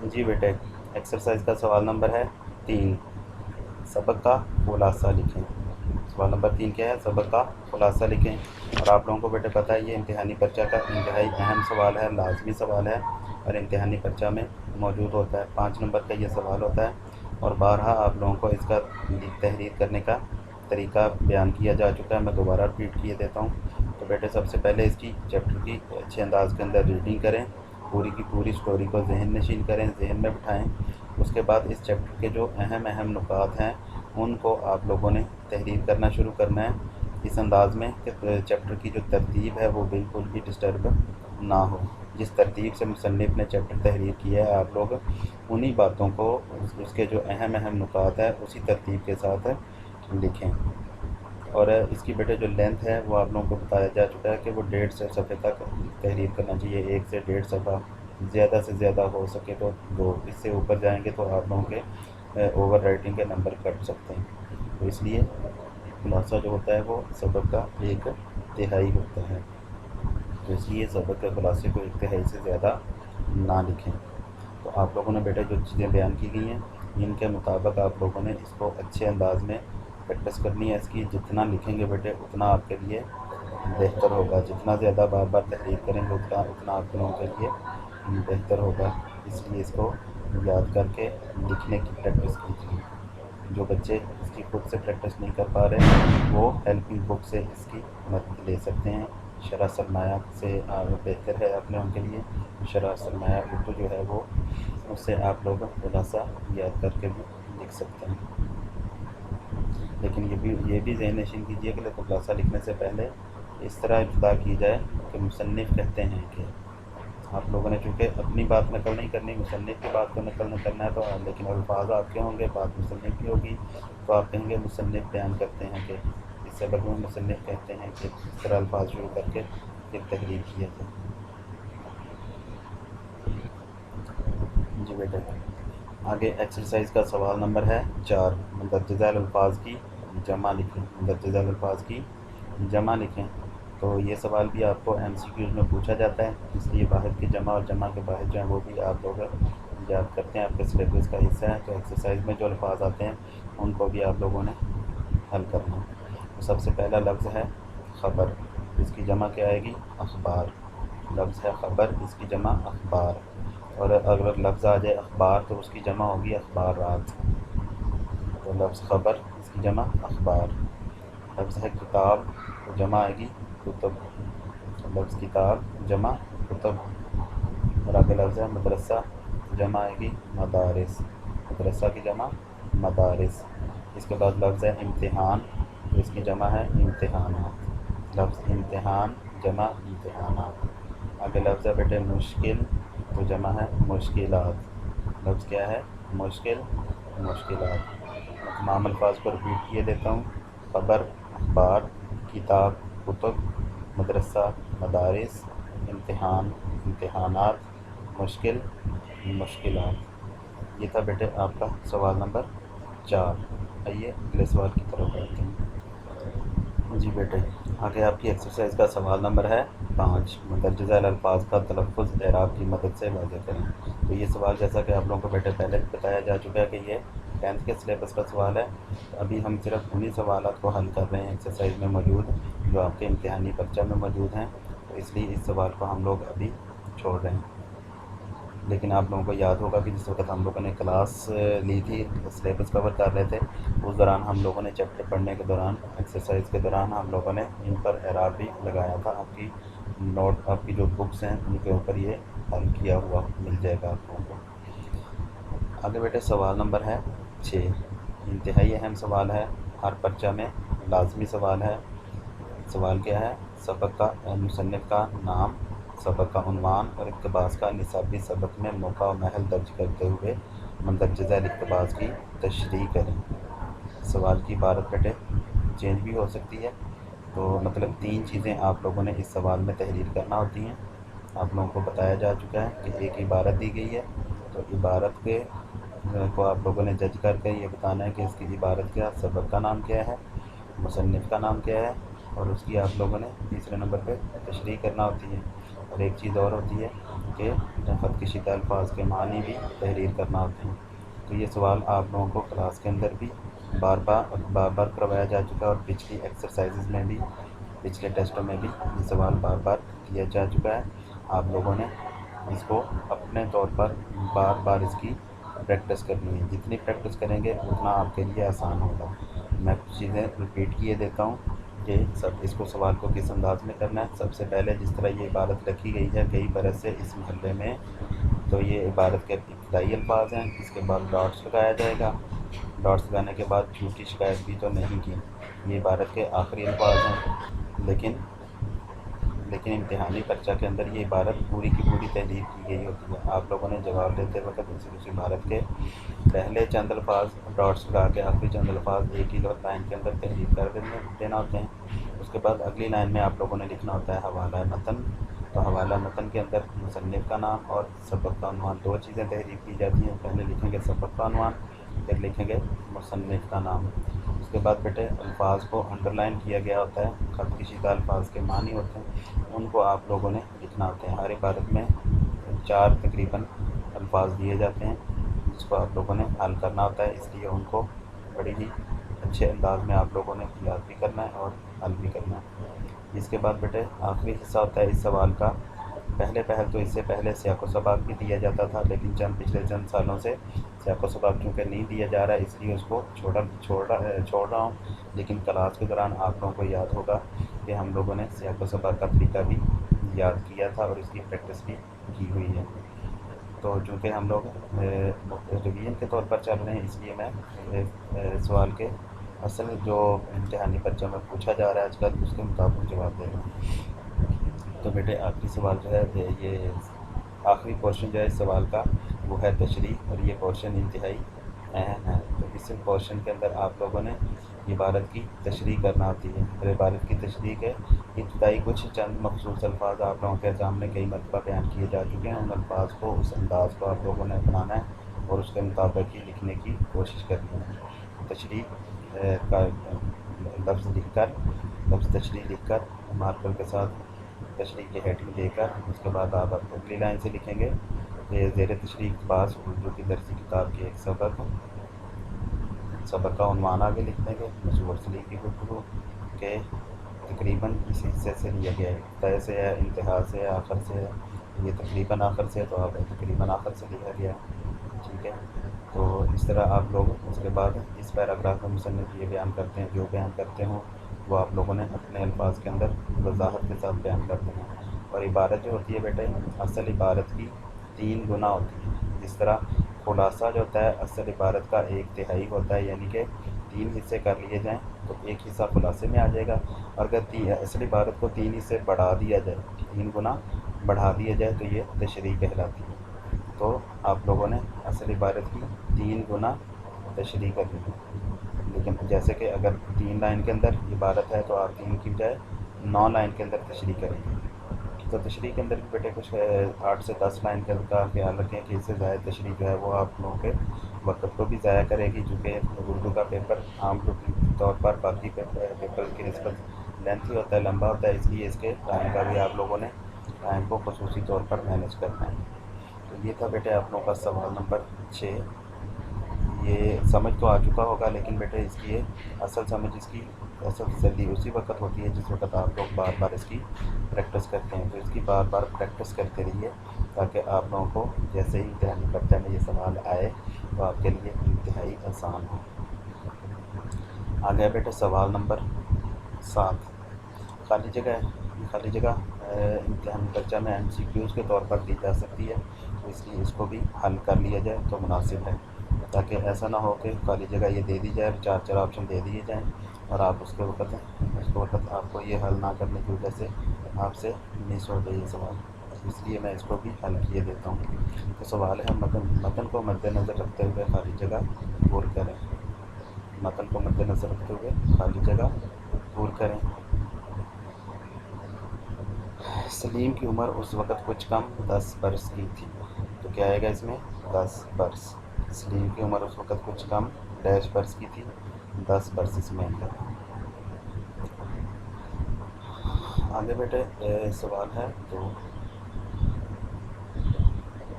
जी बेटे, एक्सरसाइज का सवाल नंबर है 3। सबक का खुलासा लिखें। सवाल नंबर 3 क्या है? सबक का खुलासा लिखें। और आप लोगों को बेटे पता है ये इम्तिहानी पर्चा का इंतहाई अहम सवाल है, लाजमी सवाल है और इम्तिहानी पर्चा में मौजूद होता है। 5 नंबर का ये सवाल होता है और बारहा आप लोगों को इसका तहरीर करने का तरीका बयान किया जा चुका है। मैं दोबारा रिपीट किए देता हूँ। तो बेटे सबसे पहले इसकी चैप्टर की अच्छे अंदाज के अंदर रीडिंग करें, पूरी की पूरी स्टोरी को जहन नशीन करें, जहन में बिठाएं। उसके बाद इस चैप्टर के जो अहम अहम नुकात हैं उनको आप लोगों ने तहरीर करना शुरू करना है इस अंदाज़ में कि चैप्टर की जो तरतीब है वो बिल्कुल भी डिस्टर्ब ना हो। जिस तरतीब से मुसन्निफ़ ने चैप्टर तहरीर किया है आप लोग उन्हीं बातों को, उसके जो अहम अहम नुकात है उसी तरतीब के साथ लिखें। और इसकी बेटे जो लेंथ है वो आप लोगों को बताया जा चुका है कि वो 1.5 सफ़े तक तहरीर करना चाहिए, 1 से 1.5 सफ़ा, ज़्यादा से ज़्यादा हो सके तो 2। इससे ऊपर जाएंगे तो आप लोगों के ओवर राइटिंग के नंबर कट सकते हैं। तो इसलिए खुलासा जो होता है वो सबक का 1/3 होता है। तो इसलिए सबक के खुलासे को 1/3 से ज़्यादा ना लिखें। तो आप लोगों ने बेटे जो चीज़ें बयान की गई हैं इनके मुताबिक आप लोगों ने इसको अच्छे अंदाज में प्रैक्टिस करनी है। इसकी जितना लिखेंगे बेटे उतना आपके लिए बेहतर होगा, जितना ज़्यादा बार बार तहरीर करेंगे उतना उतना आप लोगों के लिए बेहतर होगा। इसलिए इसको याद करके लिखने की प्रैक्टिस कीजिए। जो बच्चे इसकी खुद से प्रैक्टिस नहीं कर पा रहे वो हेल्पिंग बुक से इसकी मदद ले सकते हैं। शरह सरमाया से बेहतर है अपने उनके लिए। शरह सरमाया उर्दू जो है वो उससे आप लोग खुलासा याद करके भी लिख सकते हैं। लेकिन ये भी ज़हन नशीन कीजिए कि खुलासा लिखने से पहले इस तरह इब्तिदा की जाए कि मुसन्निफ़ कहते हैं कि आप लोगों ने चूँकि अपनी बात नकल नहीं करनी, मुसन्निफ़ की बात को नकल करना है। तो लेकिन अल्फाज आपके होंगे, बात मुसन्निफ़ की होगी। तो आप कहेंगे मुसन्निफ़ बयान करते हैं कि इस सबक में मुसन्निफ़ कहते हैं कि इस तरह अल्फाज शुरू करके फिर तहरीर किया जाए। जी बेटे, आगे एक्सरसाइज का सवाल नंबर है 4। मुंदरजा अल्फाज की जमा लिखें। मुंदरजा अल्फाज की जमा लिखें। तो ये सवाल भी आपको MCQs में पूछा जाता है, इसलिए वाहिद की जमा और जमा के वाहिद जो हैं वो भी आप लोग याद करते हैं, आपके सिलेबस का हिस्सा है। तो एक्सरसाइज में जो अल्फाज आते हैं उनको भी आप लोगों ने हल करना है। तो सबसे पहला लफ्ज़ है ख़बर, इसकी जमा क्या आएगी? अखबार। लफ्ज़ है ख़बर, इसकी जमा अखबार। और अगर लफ्ज़ आ जाए अखबार तो उसकी जमा होगी अखबारात। तो लफ्ज़ ख़बर, इसकी जमा अखबार। लफ्ज़ है किताब तो जमा आएगी कुतुब। लफ्ज़ किताब जमा कुतुब। और आगे लफ्ज़ है मदरसा, जमा आएगी मदारिस। मदरसा की जमा मदारिस। इसके बाद लफ्ज़ है इम्तिहान, तो इसकी जमा है इम्तिहानात। लफ्ज़ इम्तिहान जमा इम्तिहानात। आगे लफ्ज़ है बेटे मुश्किल, तो जमा है मुश्किलात। लफ्ज़ क्या है? मुश्किल, मुश्किलात। तमाम अल्फाज को रिपीट किए देता हूँ। ख़बर अखबार, किताब कुतुब, मदरसा मदारिस, इम्तिहान इम्तिहानात, मुश्किल मुश्किलात। ये था बेटे आपका सवाल नंबर 4। आइए अगले सवाल की तरफ बढ़ते हैं। जी बेटे, आगे आपकी एक्सरसाइज का सवाल नंबर है 5। मुंदरजा अल्फाज का तलफ़्फ़ुज़ एराब की मदद से वाज़ेह करें। तो ये सवाल जैसा कि आप लोगों को बेटे पहले भी बताया जा चुका है कि ये 10th के सिलेबस का सवाल है। तो अभी हम सिर्फ उन्हीं सवालात को हल कर रहे हैं एक्सरसाइज में मौजूद जो आपके इम्तिहानी पर्चा में मौजूद हैं। तो इसलिए इस सवाल को हम लोग अभी छोड़ रहे हैं। लेकिन आप लोगों को याद होगा कि जिस वक्त हम लोगों ने क्लास ली थी, सिलेबस कवर कर रहे थे, उस दौरान हम लोगों ने चैप्टर पढ़ने के दौरान, एक्सरसाइज के दौरान हम लोगों ने इन पर एराब भी लगाया था। आपकी नोट, आपकी जो बुक्स हैं उनके ऊपर ये हल किया हुआ मिल जाएगा आप लोगों को। आगे बेटे सवाल नंबर है 6। इंतहाई अहम सवाल है, हर पर्चा में लाजमी सवाल है। सवाल क्या है? सबक का मुसन्निफ़ का नाम, सबक का उन्वान और इक़्तिबास का निसाबी सबक में मौका और महल दर्ज करते हुए मंदरजा इक़्तिबास की तशरीह करें। सवाल की इबारत बेटे चेंज भी हो सकती है। तो मतलब 3 चीज़ें आप लोगों ने इस सवाल में तहरीर करना होती हैं। आप लोगों को बताया जा चुका है कि एक इबारत दी गई है, तो इबारत के को आप लोगों ने जज करके ये बताना है कि इसकी इबारत क्या, सबक का नाम क्या है, मुसन्निफ़ का नाम क्या है, और उसकी आप लोगों ने तीसरे नंबर पे तशरीह करना होती है। और एक चीज़ और होती है کہ خط کشیدہ الفاظ کے معنی بھی تحریر کرنا ہوتے ہیں۔ تو یہ سوال آپ لوگوں کو کلاس کے اندر بھی بار بار کروایا جا چکا ہے، اور پچھلی ایکسرسائزز میں بھی، پچھلے ٹیسٹوں میں بھی یہ سوال بار بار دیا جا چکا ہے۔ آپ لوگوں نے اس کو اپنے طور پر بار بار اس کی پریکٹس کرنی ہے۔ جتنی پریکٹس کریں گے اتنا آپ کے لیے آسان ہوگا۔ میں کچھ چیزیں ریپیٹ کیے دیتا ہوں کہ اس کو سوال کو کس انداز میں کرنا ہے۔ سب سے پہلے جس طرح یہ عبارت رکھی گئی ہے کئی برس سے اس محلے میں، تو یہ عبارت کے ابتدائی الفاظ ہیں۔ اس کے بعد ڈاٹس لگایا جائے گا۔ ڈاٹس لگانے کے بعد جھوٹی شکایت بھی تو نہیں کی، یہ عبارت کے آخری الفاظ ہیں، لیکن امتحانی پرچہ کے اندر یہ عبارت پوری کی پوری تحریر کی گئی ہوتی ہے۔ آپ لوگوں نے جواب دیتے وقت اس عبارت کے پہلے چند الفاظ ڈاٹس لگا کے آخری چند الفاظ ایک ہی لائن کے اندر تحریر کر دینا ہوتے ہیں۔ اس کے بعد اگلی لائن میں آپ لوگوں نے لکھنا ہوتا ہے حوالہ متن۔ تو حوالہ متن کے اندر مصنف کا نام اور سبق کا عنوان، دو چیزیں تحریر کی جاتی ہیں۔ پہلے لکھیں گے سبق کا عنوان، پھر لکھیں گے مصنف کا نام۔ اس کے بعد بیٹے الفاظ کو انڈر لائن کیا گیا ہوتا ہے، خط کشیدہ الفاظ کے معنی ہوتے ہیں، ان کو آپ لوگوں نے لکھنا ہوتا ہے۔ ہر عبارت میں 4 تقریباً الفاظ دیے جاتے ہیں جس کو آپ لوگوں نے حل کرنا ہوتا ہے، اس لیے ان کو بڑی ہی اچھے انداز میں آپ لوگوں نے یاد بھی کرنا ہے اور حل بھی کرنا ہے۔ اس کے بعد بیٹے آخری حصہ ہوتا ہے اس سوال کا۔ پہل تو اس سے پہلے سیاق و سباق بھی دیا جاتا تھا، لیکن پچھلے چند سالوں سے سیاق و سباق چونکہ نہیں دیا جا رہا ہے اس لیے اس کو چھوڑ رہا ہوں، لیکن کلاس کے دوران آپ لوگوں کو یاد ہوگا کہ ہم لوگوں نے سیاق و سباق کا طریقہ بھی یاد کیا تھا اور اس کی پریکٹس بھی کی ہوئی ہے۔ تو چونکہ ہم لوگ ریویژن کے طور پر چل رہے ہیں اس لیے میں سوال کے اصل جو امتحانی پرچہ میں پوچھا جا رہا ہے آج کل اس کے مطابق جواب دے رہا ہوں۔ تو بیٹے آخری سوال جو ہے یہ آخری پورشن جو ہے اس سوال کا وہ ہے تشریح، اور یہ پورشن انتہائی اہم ہے۔ تو اس پورشن کے اندر آپ لوگوں نے عبارت کی تشریح کرنا ہوتی ہے۔ اور عبارت کی تشریح کے ابتدائی کچھ چند مخصوص الفاظ آپ لوگوں کے سامنے کئی مرتبہ بیان کیے جا چکے ہیں، ان الفاظ کو اس انداز کو آپ لوگوں نے اپنانا ہے اور اس کے مطابق ہی لکھنے کی کوشش کرنی ہے۔ تشریح کا لفظ تشریح لکھ کر مارکر کے ساتھ تشریح کی ہیڈنگ دے کر اس کے بعد آپ اگلی لائن سے لکھیں گے کہ زیر تشریح اقتباس اردو کی درسی کتاب کی ایک سبق کا عنوان آگے لکھ دیں گے، مشہور سلیق کی گفتگو کہ تقریباً اس حصے سے لیا گیا ہے، ابتدا سے ہے، انتہا سے ہے، آخر سے ہے، یہ تقریباً آخر سے ہے تو آپ تقریباً آخر سے لکھا گیا ہے، ٹھیک ہے۔ تو اس طرح آپ لوگ اس کے بعد اس پیراگراف میں مصنف یہ بیان کرتے ہیں، جو بیان کرتے ہوں وہ آپ لوگوں نے اپنے الفاظ کے اندر وضاحت کے ساتھ بیان کر دینا ہے۔ اور عبارت جو ہوتی ہے بیٹے اصل عبارت کی 3 گنا ہوتی ہے۔ جس طرح خلاصہ جو ہوتا ہے اصل عبارت کا 1/3 ہوتا ہے، یعنی کہ 3 حصے کر لیے جائیں تو ایک حصہ خلاصے میں آ جائے گا، اور اگر اصل عبارت کو 3 حصے بڑھا دیا جائے، 3 گنا بڑھا دیا جائے تو یہ تشریح کہلاتی ہے۔ تو آپ لوگوں نے اصل عبارت کی 3 گنا تشریح کرنی ہے، لیکن جیسے کہ اگر 3 لائن کے اندر عبارت ہے تو آپ 3 کی بجائے 9 لائن کے اندر تشریح کریں گے۔ تو تشریح کے اندر بھی بیٹے کچھ 8 سے 10 لائن کا خیال رکھیں کہ اس سے زائد تشریح جو ہے وہ آپ لوگوں کے وقت کو بھی ضائع کرے گی، چونکہ اردو کا پیپر عام طور پر باقی پیپر کی نسبت لینتھی ہوتا ہے، لمبا ہوتا ہے، اس لیے اس کے ٹائم کا بھی آپ لوگوں نے ٹائم کو خصوصی طور پر مینیج کرنا ہے۔ تو یہ تھا بیٹے آپ لوگوں کا سوال نمبر 6۔ یہ سمجھ تو آ چکا ہوگا، لیکن بیٹے اس کی اصل سمجھ اس کی اصل تسلی اسی وقت ہوتی ہے جس وقت آپ لوگ بار بار اس کی پریکٹس کرتے ہیں۔ تو اس کی بار بار پریکٹس کرتے رہیے تاکہ آپ لوگوں کو جیسے ہی امتحانی پرچہ میں یہ سوال آئے تو آپ کے لیے انتہائی آسان ہو۔ آگے بیٹے سوال نمبر 7، خالی جگہ ہے۔ یہ خالی جگہ امتحانی پرچہ میں MCQs کے طور پر دی جا سکتی ہے، تو اس لیے اس کو بھی حل کر لیا جائے تو مناسب ہے، تاکہ ایسا نہ ہو کہ خالی جگہ یہ دے دی جائے اور 4 آپشن دے دیے جائیں اور آپ اس کے وقت آپ کو یہ حل نہ کرنے کی وجہ سے آپ سے مس ہو جائے یہ سوال، اس لیے میں اس کو بھی حل کیے دیتا ہوں۔ تو سوال ہے متن کو مد نظر رکھتے ہوئے خالی جگہ پور کریں۔ متن کو مد نظر رکھتے ہوئے خالی جگہ پور کریں۔ سلیم کی عمر اس وقت کچھ کم 10 برس کی تھی، تو کیا آئے گا اس میں 10 برس۔ سلیم کی عمر اس وقت کچھ کم ڈیش برس کی تھی، 10 برس اس میں آئے گا۔ آگے بیٹے سوال ہے تو